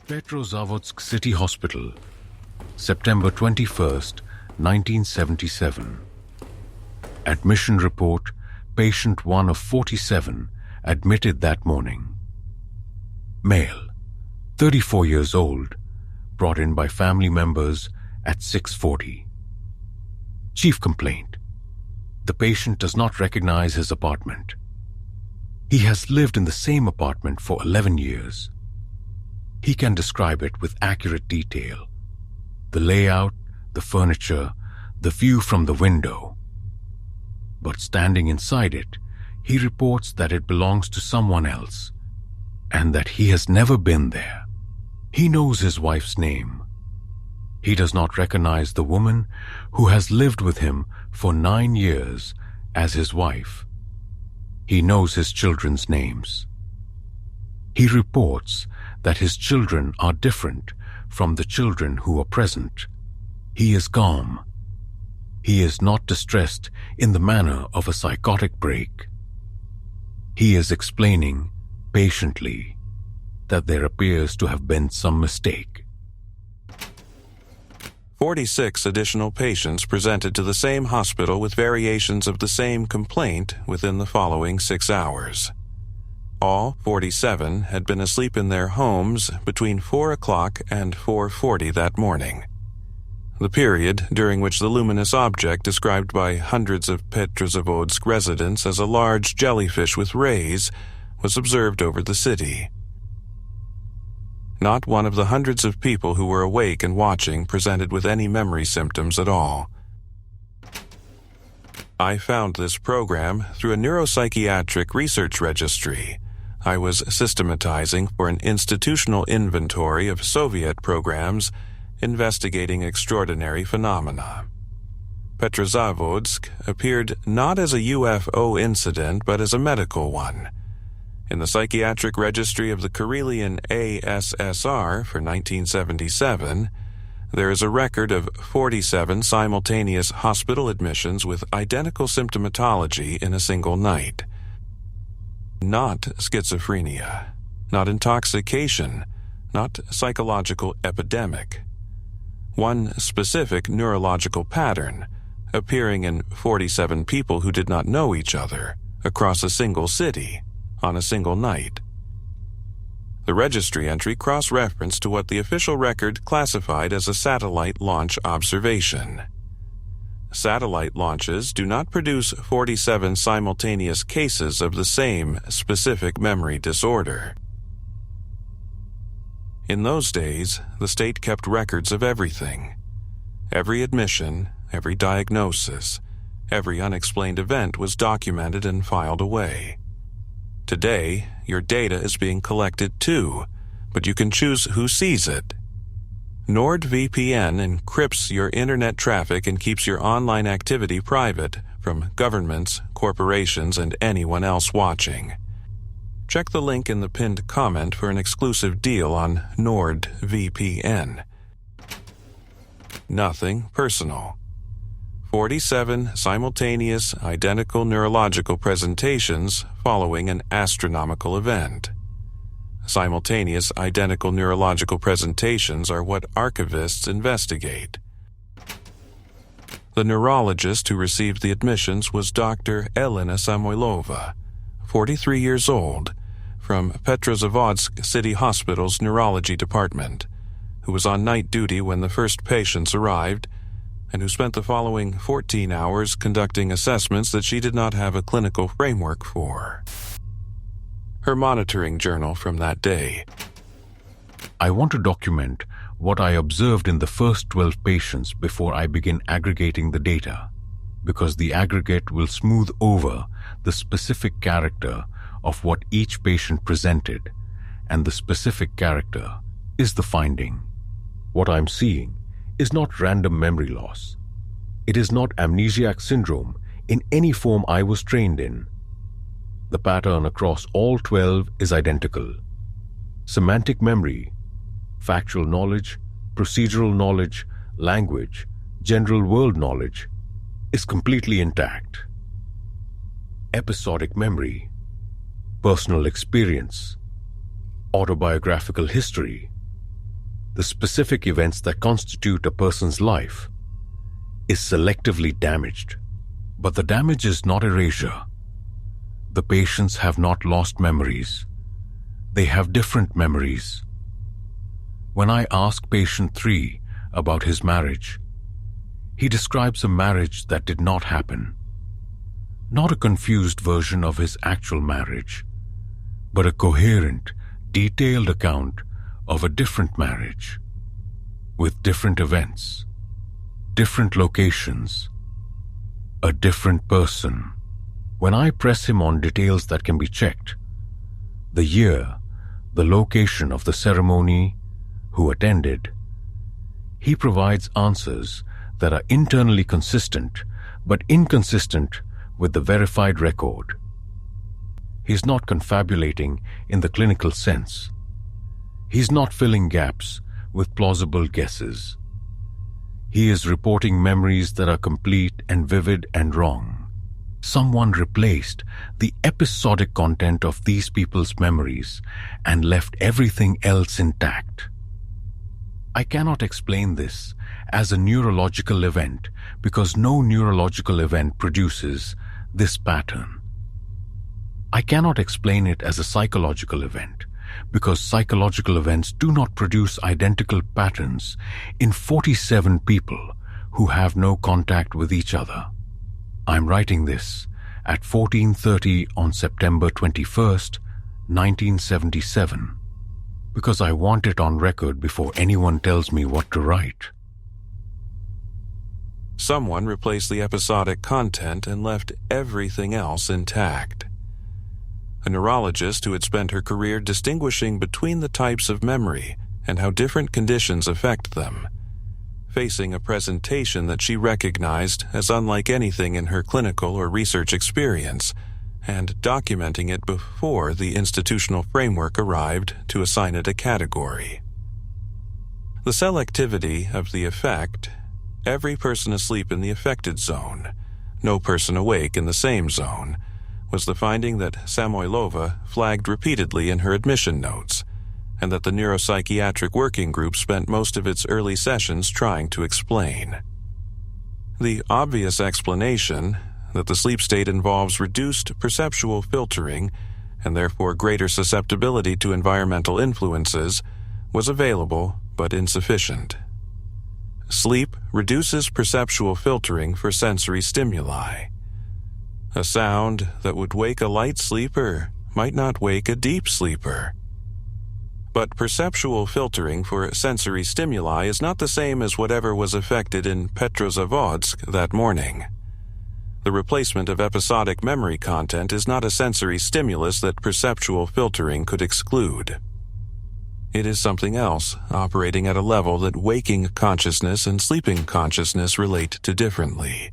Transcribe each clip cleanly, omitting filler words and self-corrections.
Petrozavodsk City Hospital, September 21st, 1977. Admission report: patient 1 of 47 admitted that morning. Male, 34 years old, brought in by family members at 6:40. Chief complaint: the patient does not recognize his apartment. He has lived in the same apartment for 11 years. He can describe it with accurate detail: the layout, the furniture, the view from the window. But standing inside it, he reports that it belongs to someone else and that he has never been there. He knows his wife's name. He does not recognize the woman who has lived with him for 9 years as his wife. He knows his children's names. He reports that his children are different from the children who are present. He is calm. He is not distressed in the manner of a psychotic break. He is explaining patiently that there appears to have been some mistake. 46 additional patients presented to the same hospital with variations of the same complaint within the following 6 hours. All 47 had been asleep in their homes between 4 o'clock and 4:40 that morning, the period during which the luminous object described by hundreds of Petrozavodsk residents as a large jellyfish with rays was observed over the city. Not one of the hundreds of people who were awake and watching presented with any memory symptoms at all. I found this program through a neuropsychiatric research registry. I was systematizing for an institutional inventory of Soviet programs investigating extraordinary phenomena. Petrozavodsk appeared not as a UFO incident but as a medical one. In the psychiatric registry of the Karelian ASSR for 1977, there is a record of 47 simultaneous hospital admissions with identical symptomatology in a single night. Not schizophrenia, not intoxication, not psychological epidemic. One specific neurological pattern appearing in 47 people who did not know each other across a single city on a single night. The registry entry cross-referenced to what the official record classified as a satellite launch observation. Satellite launches do not produce 47 simultaneous cases of the same specific memory disorder. In those days, the state kept records of everything. Every admission, every diagnosis, every unexplained event was documented and filed away. Today, your data is being collected too, but you can choose who sees it. NordVPN encrypts your internet traffic and keeps your online activity private from governments, corporations, and anyone else watching. Check the link in the pinned comment for an exclusive deal on NordVPN. Nothing personal. 47 simultaneous identical neurological presentations following an astronomical event. Simultaneous identical neurological presentations are what archivists investigate. The neurologist who received the admissions was Dr. Elena Samoilova, 43 years old, from Petrozavodsk City Hospital's neurology department, who was on night duty when the first patients arrived, and who spent the following 14 hours conducting assessments that she did not have a clinical framework for. Her monitoring journal from that day. I want to document what I observed in the first 12 patients before I begin aggregating the data, because the aggregate will smooth over the specific character of what each patient presented, and the specific character is the finding. What I'm seeing is not random memory loss. It is not amnesiac syndrome in any form I was trained in. The pattern across all 12 is identical. Semantic memory, factual knowledge, procedural knowledge, language, general world knowledge is completely intact. Episodic memory, personal experience, autobiographical history, the specific events that constitute a person's life, is selectively damaged. But the damage is not erasure. The patients have not lost memories. They have different memories. When I ask patient 3 about his marriage, he describes a marriage that did not happen. Not a confused version of his actual marriage, but a coherent, detailed account of a different marriage, with different events, different locations, a different person. When I press him on details that can be checked, the year, the location of the ceremony, who attended, he provides answers that are internally consistent but inconsistent with the verified record. He's not confabulating in the clinical sense. He's not filling gaps with plausible guesses. He is reporting memories that are complete and vivid and wrong. Someone replaced the episodic content of these people's memories and left everything else intact. I cannot explain this as a neurological event because no neurological event produces this pattern. I cannot explain it as a psychological event because psychological events do not produce identical patterns in 47 people who have no contact with each other. I'm writing this at 14:30 on September 21st, 1977, because I want it on record before anyone tells me what to write. Someone replaced the episodic content and left everything else intact. A neurologist who had spent her career distinguishing between the types of memory and how different conditions affect them, facing a presentation that she recognized as unlike anything in her clinical or research experience, and documenting it before the institutional framework arrived to assign it a category. The selectivity of the effect, every person asleep in the affected zone, no person awake in the same zone, was the finding that Samoylova flagged repeatedly in her admission notes, and that the neuropsychiatric working group spent most of its early sessions trying to explain. The obvious explanation, that the sleep state involves reduced perceptual filtering and therefore greater susceptibility to environmental influences, was available but insufficient. Sleep reduces perceptual filtering for sensory stimuli. A sound that would wake a light sleeper might not wake a deep sleeper. But perceptual filtering for sensory stimuli is not the same as whatever was affected in Petrozavodsk that morning. The replacement of episodic memory content is not a sensory stimulus that perceptual filtering could exclude. It is something else operating at a level that waking consciousness and sleeping consciousness relate to differently.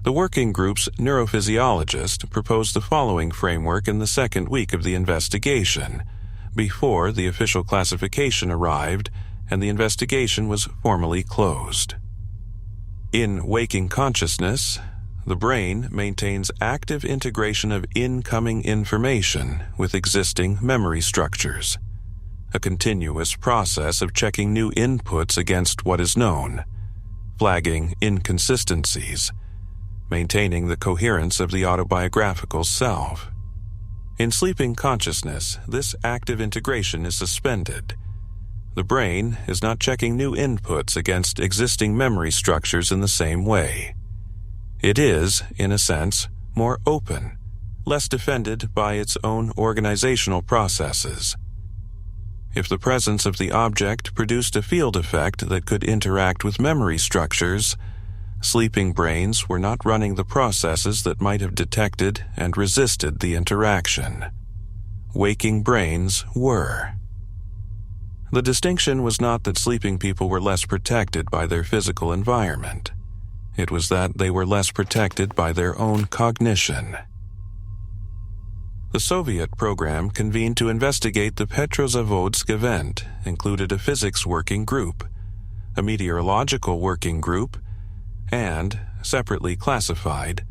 The working group's neurophysiologist proposed the following framework in the second week of the investigation, before the official classification arrived and the investigation was formally closed. In waking consciousness, the brain maintains active integration of incoming information with existing memory structures, a continuous process of checking new inputs against what is known, flagging inconsistencies, maintaining the coherence of the autobiographical self. In sleeping consciousness, this active integration is suspended. The brain is not checking new inputs against existing memory structures in the same way. It is, in a sense, more open, less defended by its own organizational processes. If the presence of the object produced a field effect that could interact with memory structures, sleeping brains were not running the processes that might have detected and resisted the interaction. Waking brains were. The distinction was not that sleeping people were less protected by their physical environment. It was that they were less protected by their own cognition. The Soviet program convened to investigate the Petrozavodsk event included a physics working group, a meteorological working group, and, separately classified,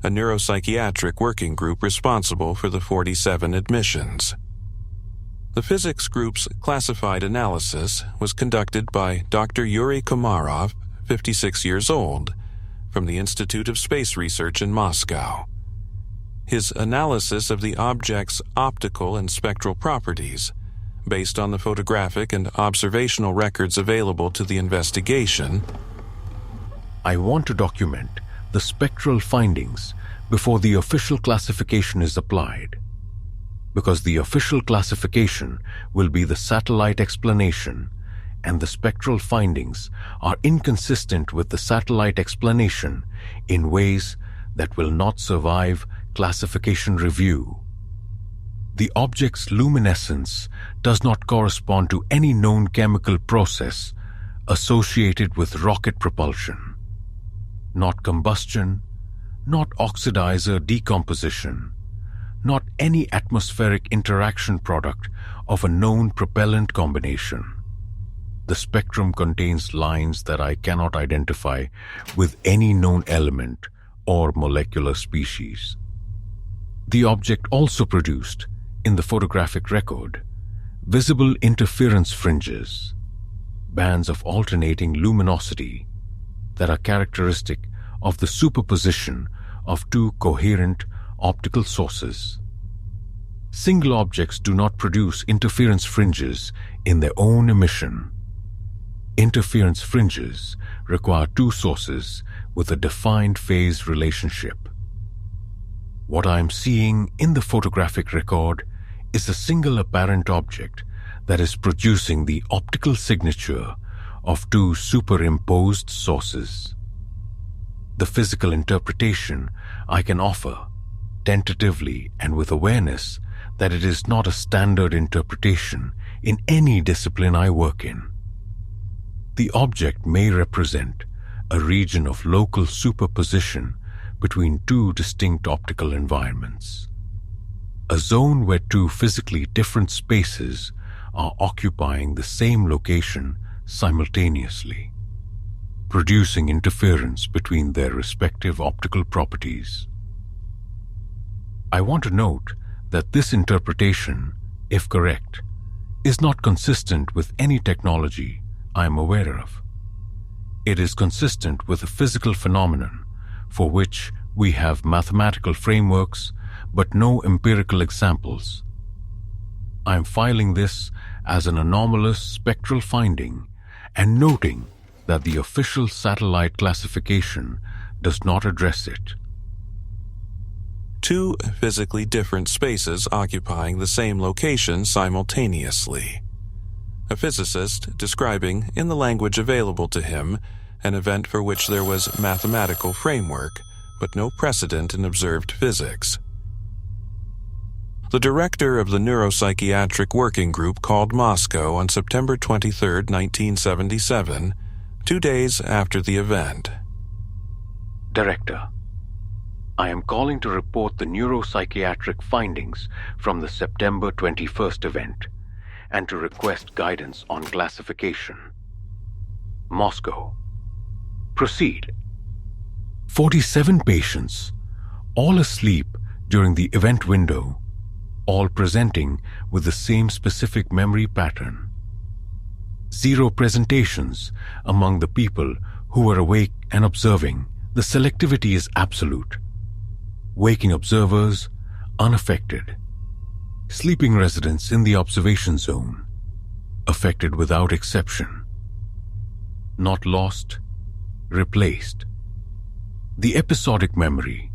a neuropsychiatric working group responsible for the 47 admissions. The physics group's classified analysis was conducted by Dr. Yuri Komarov, 56 years old, from the Institute of Space Research in Moscow. His analysis of the object's optical and spectral properties, based on the photographic and observational records available to the investigation. I want to document the spectral findings before the official classification is applied, because the official classification will be the satellite explanation, and the spectral findings are inconsistent with the satellite explanation in ways that will not survive classification review. The object's luminescence does not correspond to any known chemical process associated with rocket propulsion. Not combustion, not oxidizer decomposition, not any atmospheric interaction product of a known propellant combination. The spectrum contains lines that I cannot identify with any known element or molecular species. The object also produced, in the photographic record, visible interference fringes, bands of alternating luminosity that are characteristic of the superposition of two coherent optical sources. Single objects do not produce interference fringes in their own emission. Interference fringes require two sources with a defined phase relationship. What I am seeing in the photographic record is a single apparent object that is producing the optical signature of two superimposed sources. The physical interpretation I can offer, tentatively and with awareness that it is not a standard interpretation in any discipline I work in. The object may represent a region of local superposition between two distinct optical environments, a zone where two physically different spaces are occupying the same location simultaneously, producing interference between their respective optical properties. I want to note that this interpretation, if correct, is not consistent with any technology I am aware of. It is consistent with a physical phenomenon for which we have mathematical frameworks but no empirical examples. I am filing this as an anomalous spectral finding and noting that the official satellite classification does not address it. Two physically different spaces occupying the same location simultaneously. A physicist describing, in the language available to him, an event for which there was mathematical framework, but no precedent in observed physics. The director of the neuropsychiatric working group called Moscow on September 23, 1977, 2 days after the event. Director, I am calling to report the neuropsychiatric findings from the September 21st event and to request guidance on classification. Moscow. Proceed. 47 patients, all asleep during the event window, all presenting with the same specific memory pattern. 0 presentations among the people who were awake and observing. The selectivity is absolute. Waking observers, unaffected. Sleeping residents in the observation zone, affected without exception. Not lost, replaced. The episodic memory,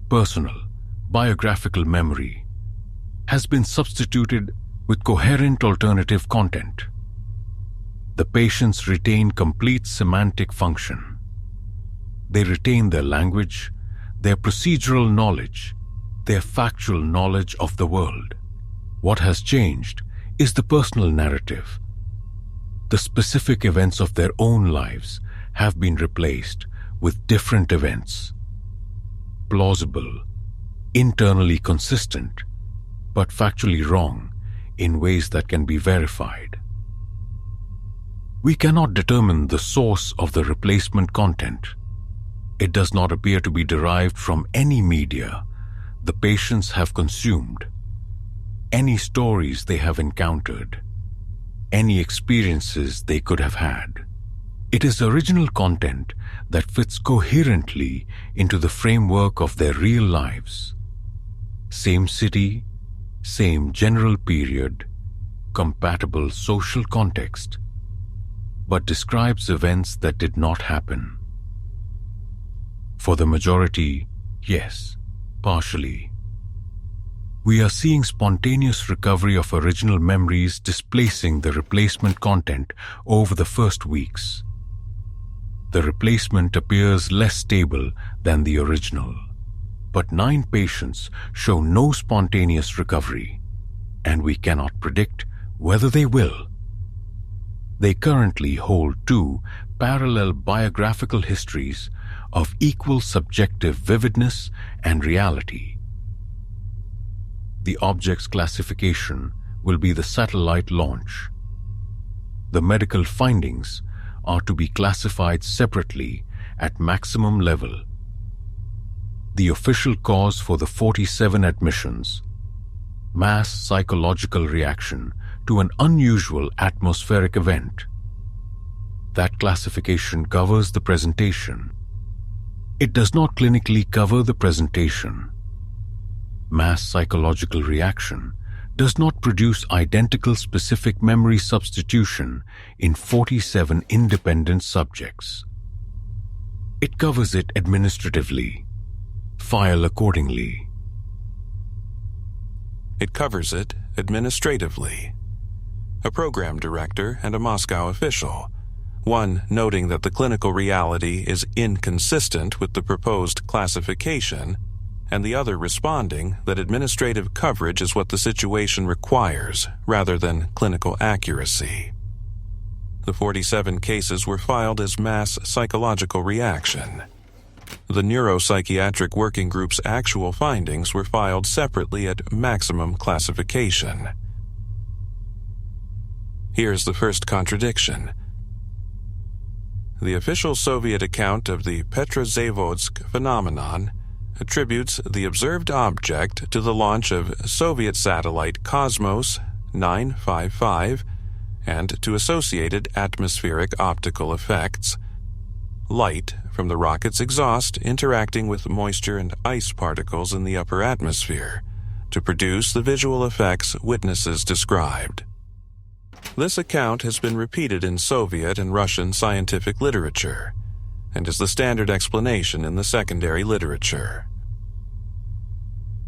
personal, biographical memory, has been substituted with coherent alternative content. The patients retain complete semantic function. They retain their language, their procedural knowledge, their factual knowledge of the world. What has changed is the personal narrative. The specific events of their own lives have been replaced with different events. Plausible, internally consistent, but factually wrong in ways that can be verified. We cannot determine the source of the replacement content. It does not appear to be derived from any media the patients have consumed. any stories they have encountered, any experiences they could have had. It is original content that fits coherently into the framework of their real lives. Same city, same general period, compatible social context, but describes events that did not happen. For the majority, yes, partially. We are seeing spontaneous recovery of original memories displacing the replacement content over the first weeks. The replacement appears less stable than the original, but 9 patients show no spontaneous recovery, and we cannot predict whether they will. They currently hold 2 parallel biographical histories of equal subjective vividness and reality. The object's classification will be the satellite launch. The medical findings are to be classified separately at maximum level. The official cause for the 47 admissions: mass psychological reaction to an unusual atmospheric event. That classification covers the presentation. It does not clinically cover the presentation. Mass psychological reaction does not produce identical specific memory substitution in 47 independent subjects. It covers it administratively. File accordingly. It covers it administratively. A program director and a Moscow official, one noting that the clinical reality is inconsistent with the proposed classification, and the other responding that administrative coverage is what the situation requires rather than clinical accuracy. The 47 cases were filed as mass psychological reaction. The neuropsychiatric working group's actual findings were filed separately at maximum classification. Here's the first contradiction. The official Soviet account of the Petrozavodsk phenomenon attributes the observed object to the launch of Soviet satellite Cosmos 955 and to associated atmospheric optical effects, light from the rocket's exhaust interacting with moisture and ice particles in the upper atmosphere to produce the visual effects witnesses described. This account has been repeated in Soviet and Russian scientific literature and is the standard explanation in the secondary literature.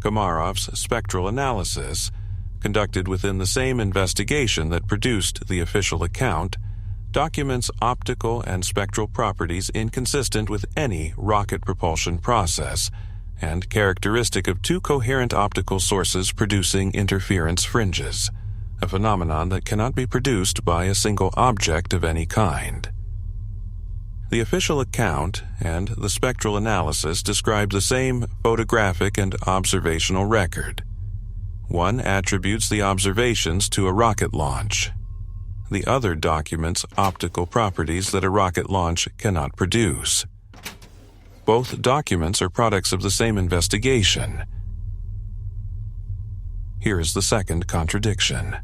Komarov's spectral analysis, conducted within the same investigation that produced the official account, documents optical and spectral properties inconsistent with any rocket propulsion process and characteristic of 2 coherent optical sources producing interference fringes, a phenomenon that cannot be produced by a single object of any kind. The official account and the spectral analysis describe the same photographic and observational record. One attributes the observations to a rocket launch. The other documents optical properties that a rocket launch cannot produce. Both documents are products of the same investigation. Here is the second contradiction.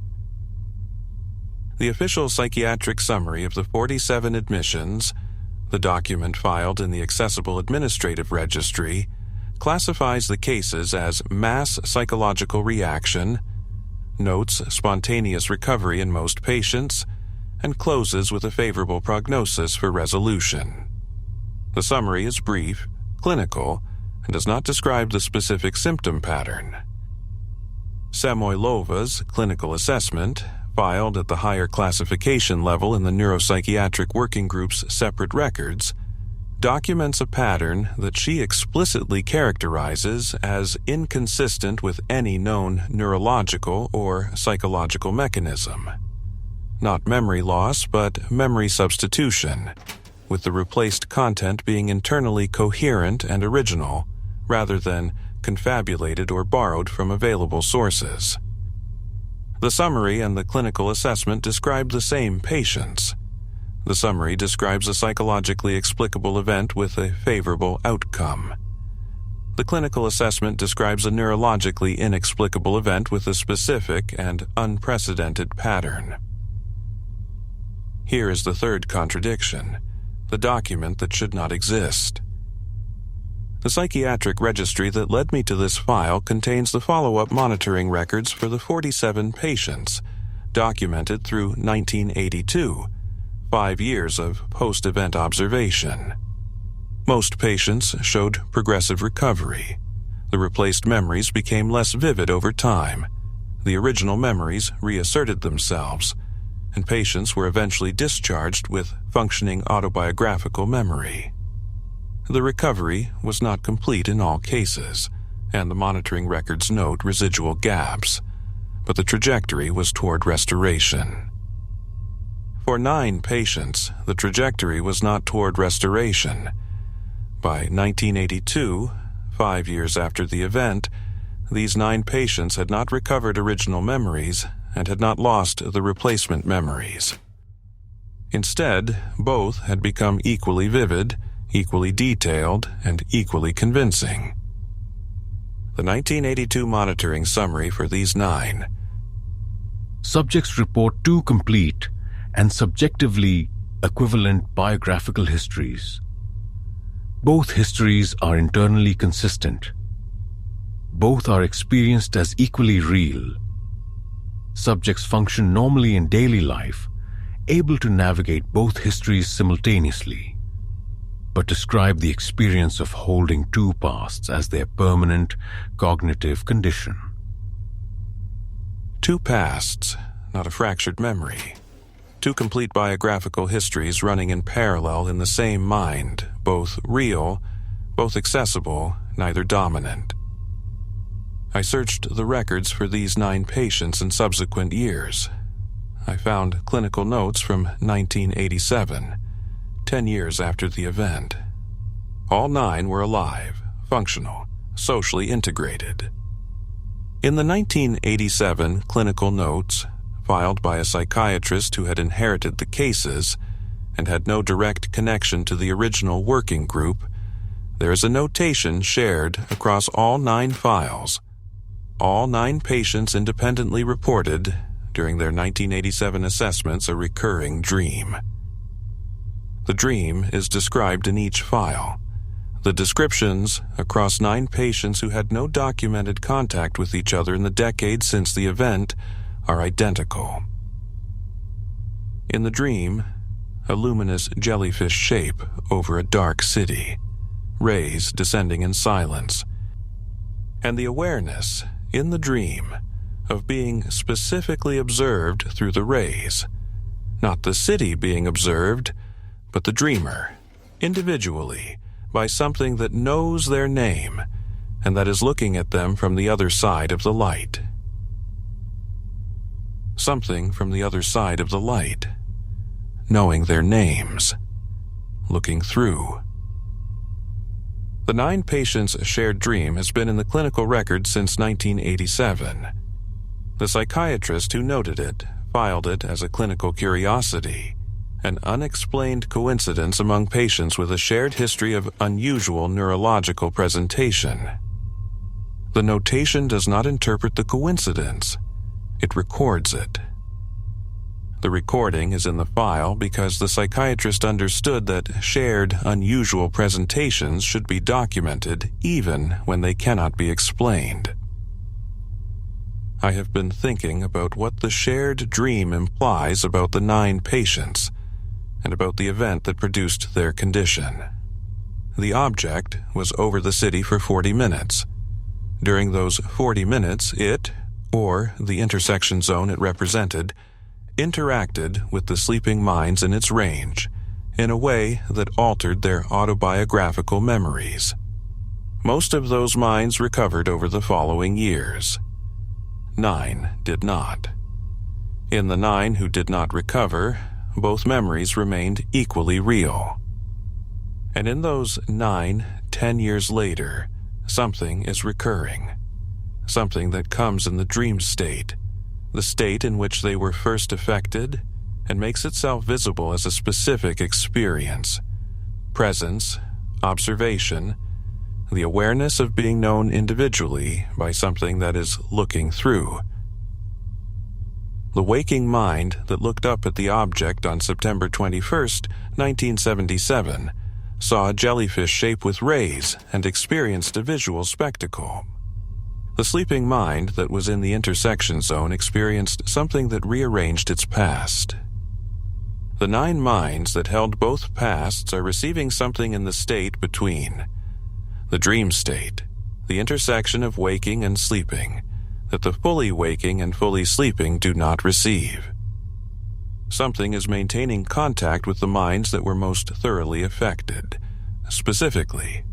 The official psychiatric summary of the 47 admissions, the document filed in the accessible administrative registry, classifies the cases as mass psychological reaction, notes spontaneous recovery in most patients, and closes with a favorable prognosis for resolution. The summary is brief, clinical, and does not describe the specific symptom pattern. Samoilova's clinical assessment, filed at the higher classification level in the neuropsychiatric working group's separate records, documents a pattern that she explicitly characterizes as inconsistent with any known neurological or psychological mechanism. Not memory loss, but memory substitution, with the replaced content being internally coherent and original, rather than confabulated or borrowed from available sources. The summary and the clinical assessment describe the same patients. The summary describes a psychologically explicable event with a favorable outcome. The clinical assessment describes a neurologically inexplicable event with a specific and unprecedented pattern. Here is the third contradiction, the document that should not exist. The psychiatric registry that led me to this file contains the follow-up monitoring records for the 47 patients, documented through 1982, 5 years of post-event observation. Most patients showed progressive recovery. The replaced memories became less vivid over time. The original memories reasserted themselves, and patients were eventually discharged with functioning autobiographical memory. The recovery was not complete in all cases, and the monitoring records note residual gaps, but the trajectory was toward restoration. For 9 patients, the trajectory was not toward restoration. By 1982, 5 years after the event, these 9 patients had not recovered original memories and had not lost the replacement memories. Instead, both had become equally vivid, equally detailed, and equally convincing. The 1982 monitoring summary for these 9. Subjects report 2 complete and subjectively equivalent biographical histories. Both histories are internally consistent. Both are experienced as equally real. Subjects function normally in daily life, able to navigate both histories simultaneously, but describe the experience of holding 2 pasts as their permanent cognitive condition. 2 pasts, not a fractured memory. 2 complete biographical histories running in parallel in the same mind, both real, both accessible, neither dominant. I searched the records for these 9 patients in subsequent years. I found clinical notes from 1987, 10 years after the event. All 9 were alive, functional, socially integrated. In the 1987 clinical notes, filed by a psychiatrist who had inherited the cases and had no direct connection to the original working group, there is a notation shared across all 9 files. All 9 patients independently reported, during their 1987 assessments, a recurring dream. The dream is described in each file. The descriptions across 9 patients who had no documented contact with each other in the decades since the event are identical. In the dream, a luminous jellyfish shape over a dark city, rays descending in silence, and the awareness in the dream of being specifically observed through the rays, not the city being observed, but the dreamer, individually, by something that knows their name and that is looking at them from the other side of the light. Something from the other side of the light, knowing their names, looking through. The 9 patients' shared dream has been in the clinical record since 1987. The psychiatrist who noted it filed it as a clinical curiosity, an unexplained coincidence among patients with a shared history of unusual neurological presentation. The notation does not interpret the coincidence. It records it. The recording is in the file because the psychiatrist understood that shared, unusual presentations should be documented even when they cannot be explained. I have been thinking about what the shared dream implies about the 9 patients and about the event that produced their condition. The object was over the city for 40 minutes. During those 40 minutes, it, or the intersection zone it represented, interacted with the sleeping minds in its range in a way that altered their autobiographical memories. Most of those minds recovered over the following years. 9 did not. In the 9 who did not recover, both memories remained equally real. And in those 9, 10 years later, something is recurring. Something that comes in the dream state, the state in which they were first affected, and makes itself visible as a specific experience, presence, observation, the awareness of being known individually by something that is looking through. The waking mind that looked up at the object on September 21st, 1977, saw a jellyfish shape with rays and experienced a visual spectacle. The sleeping mind that was in the intersection zone experienced something that rearranged its past. The 9 minds that held both pasts are receiving something in the state between. The dream state, the intersection of waking and sleeping, that the fully waking and fully sleeping do not receive. Something is maintaining contact with the minds that were most thoroughly affected, specifically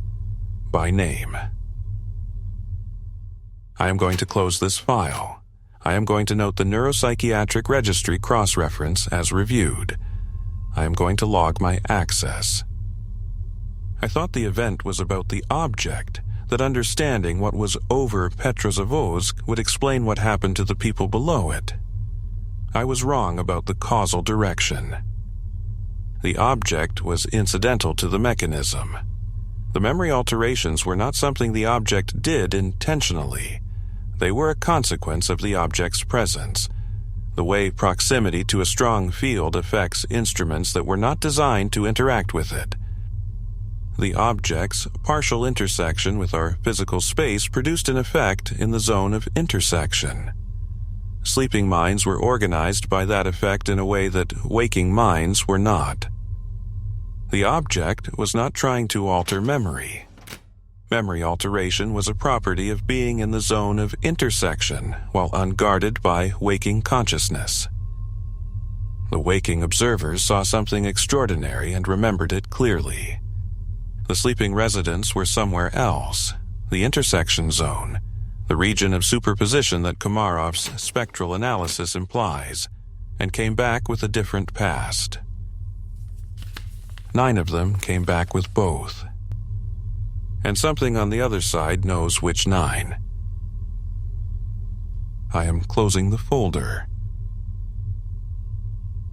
by name. I am going to close this file. I am going to note the neuropsychiatric registry cross-reference as reviewed. I am going to log my access. I thought the event was about the object, that understanding what was over Petrozavodsk would explain what happened to the people below it. I was wrong about the causal direction. The object was incidental to the mechanism. The memory alterations were not something the object did intentionally. They were a consequence of the object's presence, the way proximity to a strong field affects instruments that were not designed to interact with it. The object's partial intersection with our physical space produced an effect in the zone of intersection. Sleeping minds were organized by that effect in a way that waking minds were not. The object was not trying to alter memory. Memory alteration was a property of being in the zone of intersection while unguarded by waking consciousness. The waking observers saw something extraordinary and remembered it clearly. The sleeping residents were somewhere else, the intersection zone, the region of superposition that Komarov's spectral analysis implies, and came back with a different past. 9 of them came back with both. And something on the other side knows which 9. I am closing the folder.